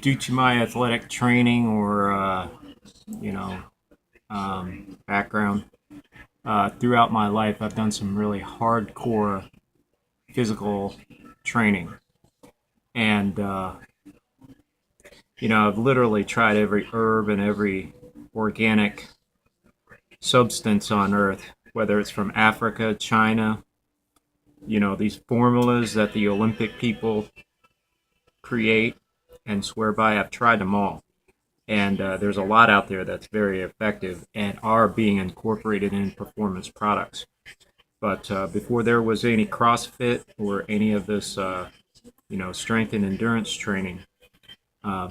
Due to my athletic training or you know background, throughout my life, I've done some really hardcore physical training, and I've literally tried every herb and every organic substance on Earth, whether it's from Africa, China. These formulas that the Olympic people create and swear by. I've tried them all. And there's a lot out there that's very effective and are being incorporated in performance products. But before there was any CrossFit or any of this, strength and endurance training, uh,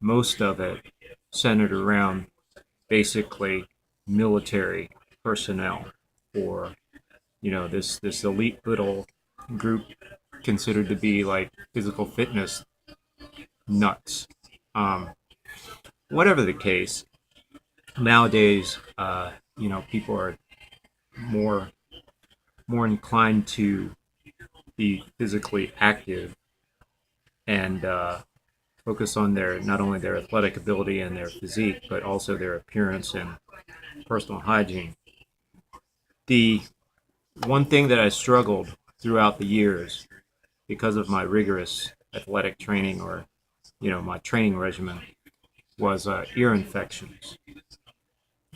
most of it centered around basically military personnel or this elite little group considered to be like physical fitness nuts. Um, Whatever the case, nowadays, people are more more inclined to be physically active and focus on their not only their athletic ability and their physique, but also their appearance and personal hygiene. The one thing that I struggled throughout the years because of my rigorous athletic training or my training regimen was ear infections.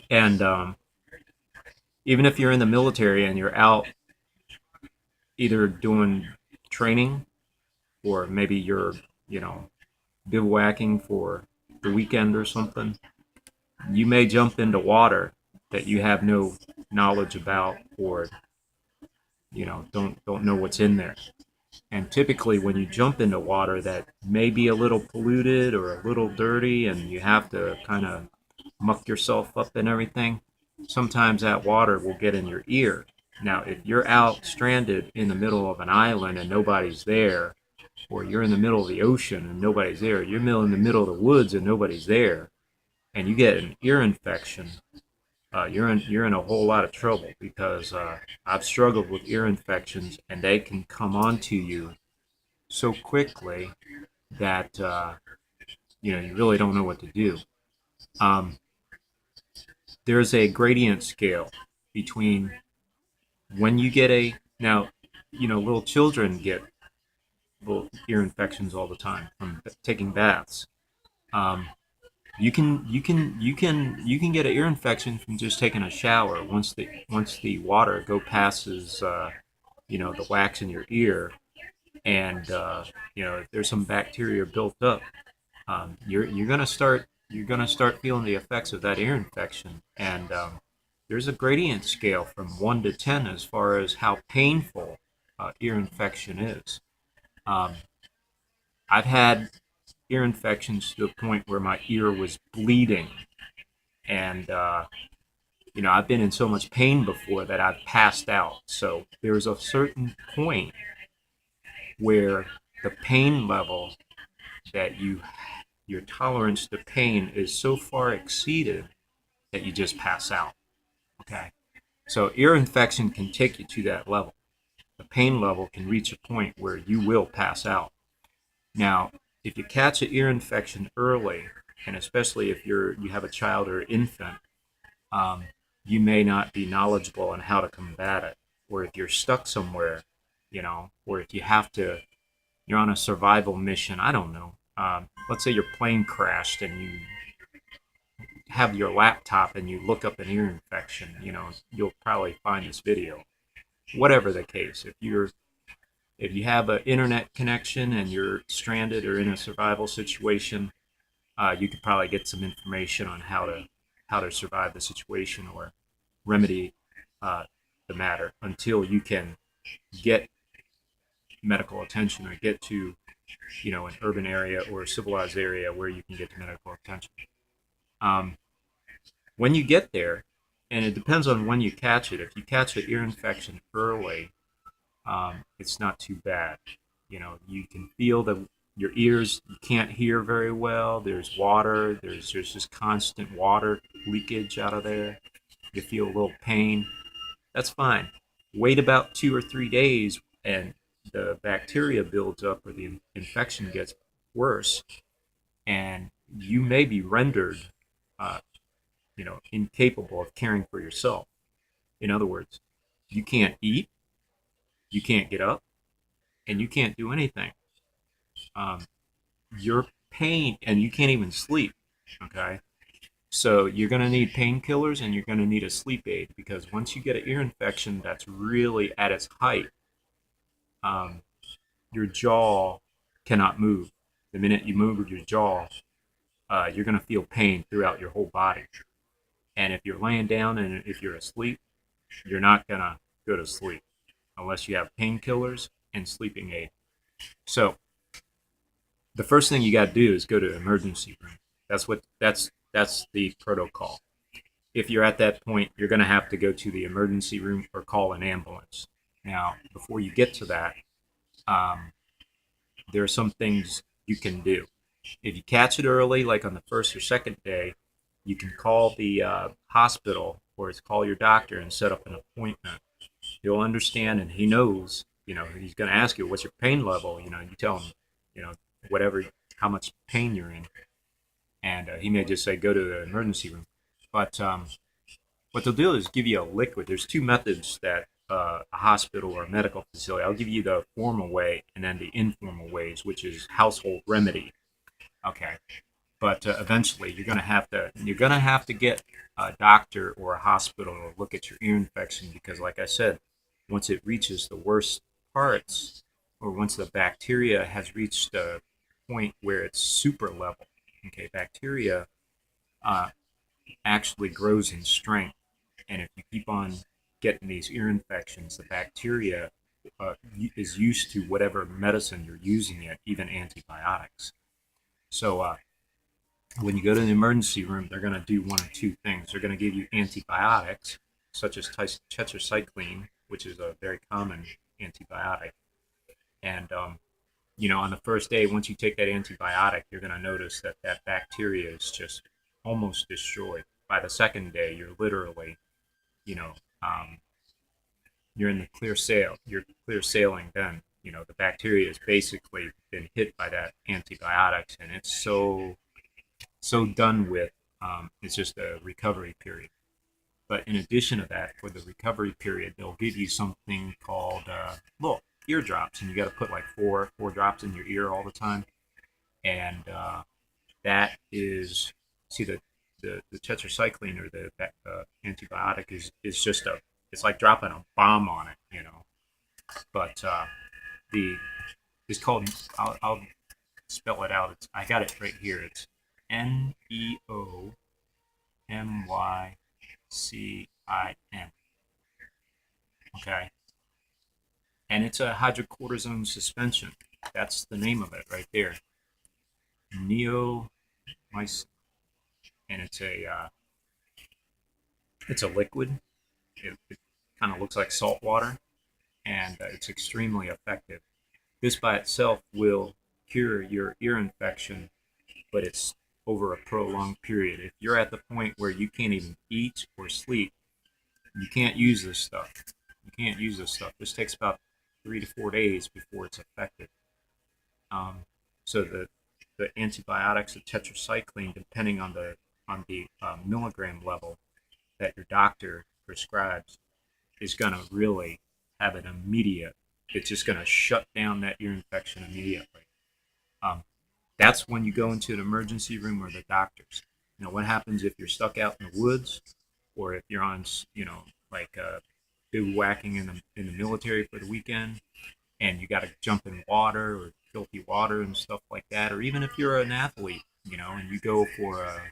And even if you're in the military and you're out either doing training or maybe you're, bivouacking for the weekend or something, you may jump into water that you have no knowledge about or, don't know what's in there. And typically when you jump into water that may be a little polluted or a little dirty and you have to kind of muck yourself up and everything, sometimes that water will get in your ear. Now, if you're out stranded in the middle of an island and nobody's there, or you're in the middle of the ocean and nobody's there, you're in the middle of the woods and nobody's there, and you get an ear infection, you're in a whole lot of trouble because I've struggled with ear infections and they can come onto you so quickly that you really don't know what to do. Um, there's a gradient scale between when you get a now, little children get little ear infections all the time from taking baths. Um, you can get an ear infection from just taking a shower. Once the water go passes the wax in your ear, and if there's some bacteria built up, you're gonna start feeling the effects of that ear infection. And there's a gradient scale from 1 to 10 as far as how painful ear infection is. Um, I've had ear infections to the point where my ear was bleeding, and I've been in so much pain before that I've passed out. So there's a certain point where the pain level that your tolerance to pain is so far exceeded that you just pass out. Okay, so ear infection can take you to that level. The pain level can reach a point where you will pass out. Now, if you catch an ear infection early, and especially if you have a child or infant, um, you may not be knowledgeable on how to combat it, or if you're stuck somewhere, or if you're on a survival mission. I don't know. Let's say your plane crashed and you have your laptop and you look up an ear infection. You'll probably find this video. Whatever the case, if you have an internet connection and you're stranded or in a survival situation, you could probably get some information on how to survive the situation or remedy uh, the matter until you can get medical attention or get to an urban area or a civilized area where you can get to medical attention. Um, when you get there, and it depends on when you catch it. If you catch an ear infection early, it's not too bad. You can feel that your ears, you can't hear very well. There's water. There's just constant water leakage out of there. You feel a little pain. That's fine. Wait about 2 or 3 days, and the bacteria builds up or the infection gets worse, and you may be rendered, uh, incapable of caring for yourself. In other words, you can't eat, you can't get up, and you can't do anything. Um, your pain, and you can't even sleep. Okay, so you're going to need painkillers and you're going to need a sleep aid, because once you get an ear infection that's really at its height, um, your jaw cannot move. The minute you move with your jaw, you're going to feel pain throughout your whole body. And if you're laying down and if you're asleep, you're not going to go to sleep unless you have painkillers and sleeping aid. So the first thing you got to do is go to the emergency room. That's the protocol. If you're at that point, you're going to have to go to the emergency room or call an ambulance. Now, before you get to that, um, there are some things you can do. If you catch it early, like on the first or second day, you can call the hospital or call your doctor and set up an appointment. He'll understand and he knows, he's going to ask you, what's your pain level? You tell him, whatever, how much pain you're in. And he may just say, go to the emergency room. But what they'll do is give you a liquid. There's two methods that a hospital or a medical facility, I'll give you the formal way and then the informal ways, which is household remedy. Okay. But eventually you're gonna have to get a doctor or a hospital to look at your ear infection, because like I said, once it reaches the worst parts, or once the bacteria has reached a point where it's super level, okay, bacteria uh, actually grows in strength. And if you keep on getting these ear infections, the bacteria is used to whatever medicine you're using it, even antibiotics. So when you go to the emergency room, they're going to do one of two things. They're going to give you antibiotics, such as tetracycline, which is a very common antibiotic. And, on the first day, once you take that antibiotic, you're going to notice that that bacteria is just almost destroyed. By the second day, you're literally, you know, um, you're in the clear sail. You're clear sailing then. The bacteria has basically been hit by that antibiotics, and it's so done with. It's just a recovery period. But in addition to that, for the recovery period, they'll give you something called little eardrops, and you got to put like four drops in your ear all the time. And that is, see, the tetracycline or the antibiotic is just it's like dropping a bomb on it. But the it's called, I'll spell it out. I got it right here. It's Neomycin. Okay, and it's a hydrocortisone suspension. That's the name of it right there. Neomycin, and it's a liquid. It kind of looks like salt water, and it's extremely effective. This by itself will cure your ear infection, but it's over a prolonged period. If you're at the point where you can't even eat or sleep, you can't use this stuff. You can't use this stuff. This takes about 3 to 4 days before it's effective. Um, so the antibiotics, the tetracycline, depending on the milligram level that your doctor prescribes, is going to really have an immediate. It's just going to shut down that ear infection immediately. Um, that's when you go into an emergency room or the doctors. What happens if you're stuck out in the woods, or if you're on, like bivouacking in the military for the weekend, and you got to jump in water or filthy water and stuff like that, or even if you're an athlete, and you go for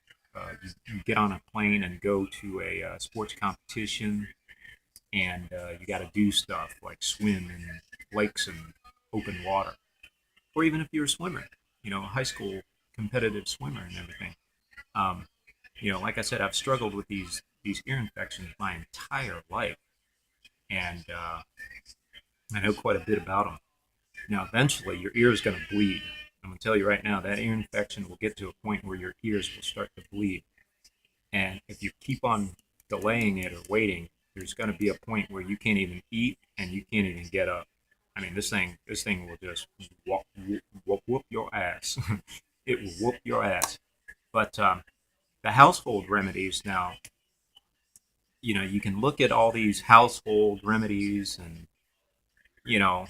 you get on a plane and go to a sports competition, and you got to do stuff like swim in lakes and open water, or even if you're a swimmer, a high school competitive swimmer and everything. Um, like I said, I've struggled with these ear infections my entire life, and I know quite a bit about them. Now, eventually, your ear is going to bleed. I'm going to tell you right now, that ear infection will get to a point where your ears will start to bleed. And if you keep on delaying it or waiting, there's going to be a point where you can't even eat and you can't even get up. I mean, this thing will just whoop your ass. It will whoop your ass. But the household remedies now, you can look at all these household remedies and you know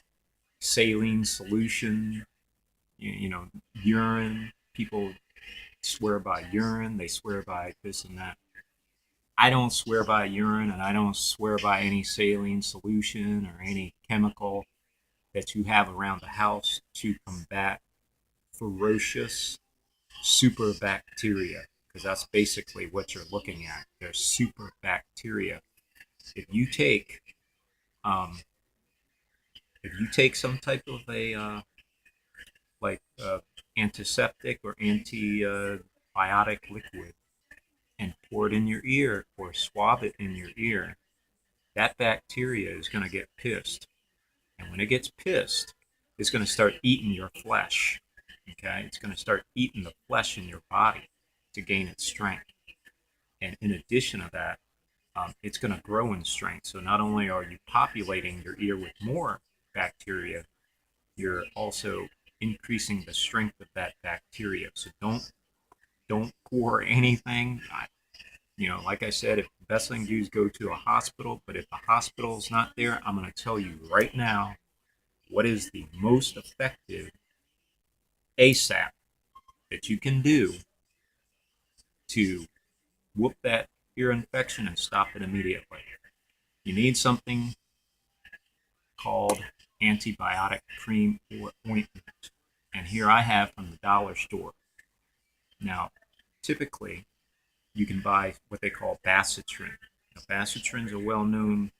saline solution, urine. People swear by urine. They swear by this and that. I don't swear by urine, and I don't swear by any saline solution or any chemical that you have around the house to combat ferocious super bacteria, because that's basically what you're looking at. They're super bacteria. If you take um, if you take some type of a like antiseptic or antibiotic liquid and pour it in your ear or swab it in your ear, that bacteria is going to get pissed. And when it gets pissed, it's going to start eating your flesh. Okay? It's going to start eating the flesh in your body to gain its strength. And in addition to that, it's going to grow in strength. So not only are you populating your ear with more bacteria, you're also increasing the strength of that bacteria. So don't pour anything. Like I said, if the best thing to do is go to a hospital, but if the hospital's not there, I'm going to tell you right now what is the most effective ASAP that you can do to whoop that ear infection and stop it immediately. You need something called antibiotic cream or ointment. And here I have from the dollar store. Now, typically, you can buy what they call Bassetrin. Now, Bassetrin is a well-known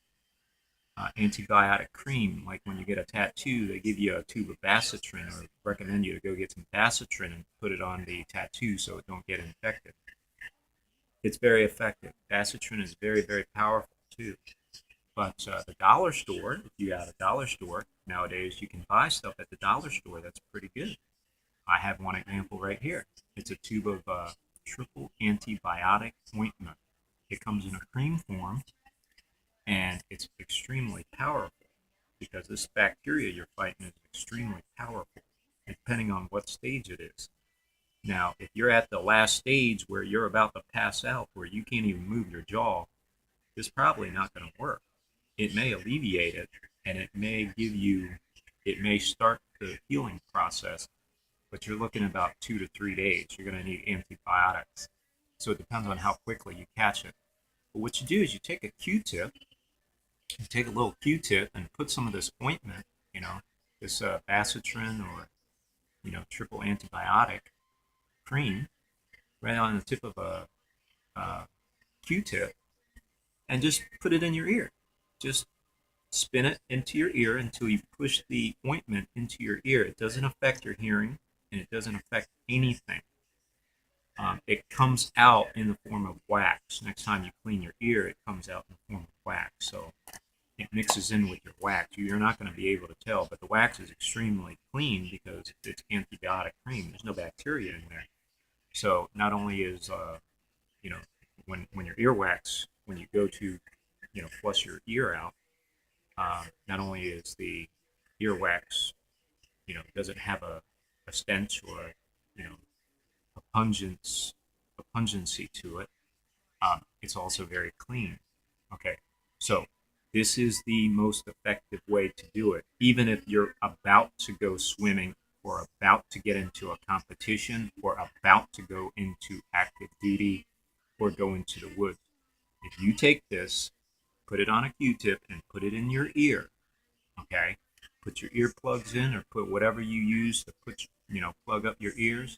antibiotic cream. Like when you get a tattoo, they give you a tube of Bassetrin or recommend you to go get some Bassetrin and put it on the tattoo so it don't get infected. It's very effective. Bassetrin is very, very powerful too. But the dollar store, if you have a dollar store, nowadays you can buy stuff at the dollar store that's pretty good. I have one example right here. It's a tube of triple antibiotic ointment. It comes in a cream form, and it's extremely powerful because this bacteria you're fighting is extremely powerful, depending on what stage it is. Now, if you're at the last stage where you're about to pass out, where you can't even move your jaw, it's probably not going to work. It may alleviate it, and it may start the healing process, but you're looking about 2 to 3 days. You're going to need antibiotics. So it depends on how quickly you catch it. But what you do is you take a Q-tip, you take a little Q-tip and put some of this ointment, this Bassetrin or, triple antibiotic cream right on the tip of a Q-tip and just put it in your ear. Just spin it into your ear until you push the ointment into your ear. It doesn't affect your hearing and it doesn't affect anything. It comes out in the form of wax. Next time you clean your ear, it comes out in the form of wax. So it mixes in with your wax. You're not going to be able to tell, but the wax is extremely clean because it's antibiotic cream. There's no bacteria in there. So not only is when your earwax, when you go to flush your ear out, not only is the earwax doesn't have a stench or you know a pungency to it. It's also very clean. Okay, so this is the most effective way to do it. Even if you're about to go swimming or about to get into a competition or about to go into active duty or go into the woods. If you take this, put it on a Q-tip and put it in your ear, okay? Put your earplugs in or put whatever you use to plug up your ears.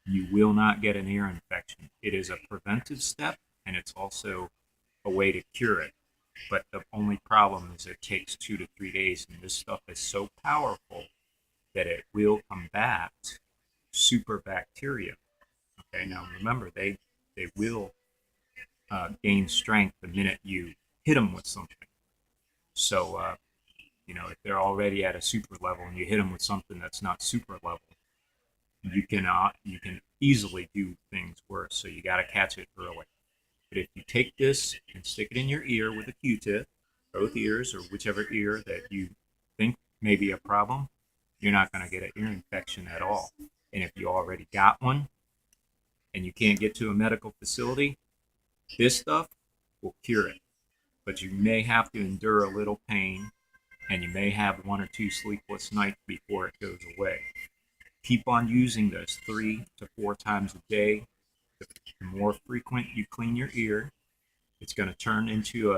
You will not get an ear infection. It is a preventive step and it's also a way to cure it. But the only problem is it takes 2 to 3 days, and this stuff is so powerful that it will combat super bacteria. Okay, now remember, they will gain strength the minute you hit them with something. So, if they're already at a super level and you hit them with something that's not super level, you can easily do things worse. So you got to catch it early. But if you take this and stick it in your ear with a Q-tip, both ears or whichever ear that you think may be a problem, you're not going to get an ear infection at all. And if you already got one and you can't get to a medical facility, this stuff will cure it. But you may have to endure a little pain, and you may have 1 or 2 sleepless nights before it goes away. Keep on using this 3 to 4 times a day. The more frequent you clean your ear, it's going to turn into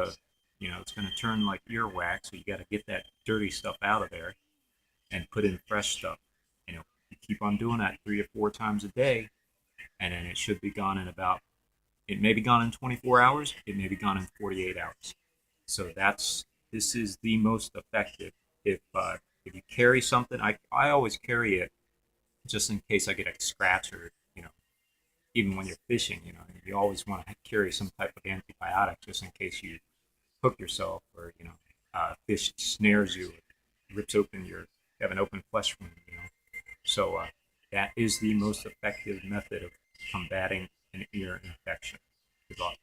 it's going to turn like earwax. So you got to get that dirty stuff out of there and put in fresh stuff. You keep on doing that 3 or 4 times a day, and then it should be gone in about. It may be gone in 24 hours. It may be gone in 48 hours. So this is the most effective. If you carry something, I always carry it just in case I get a scratch, or even when you're fishing, you always want to carry some type of antibiotic just in case you hook yourself, or fish snares you, rips open you have an open flesh wound. So that is the most effective method of combating an ear infection. Good luck.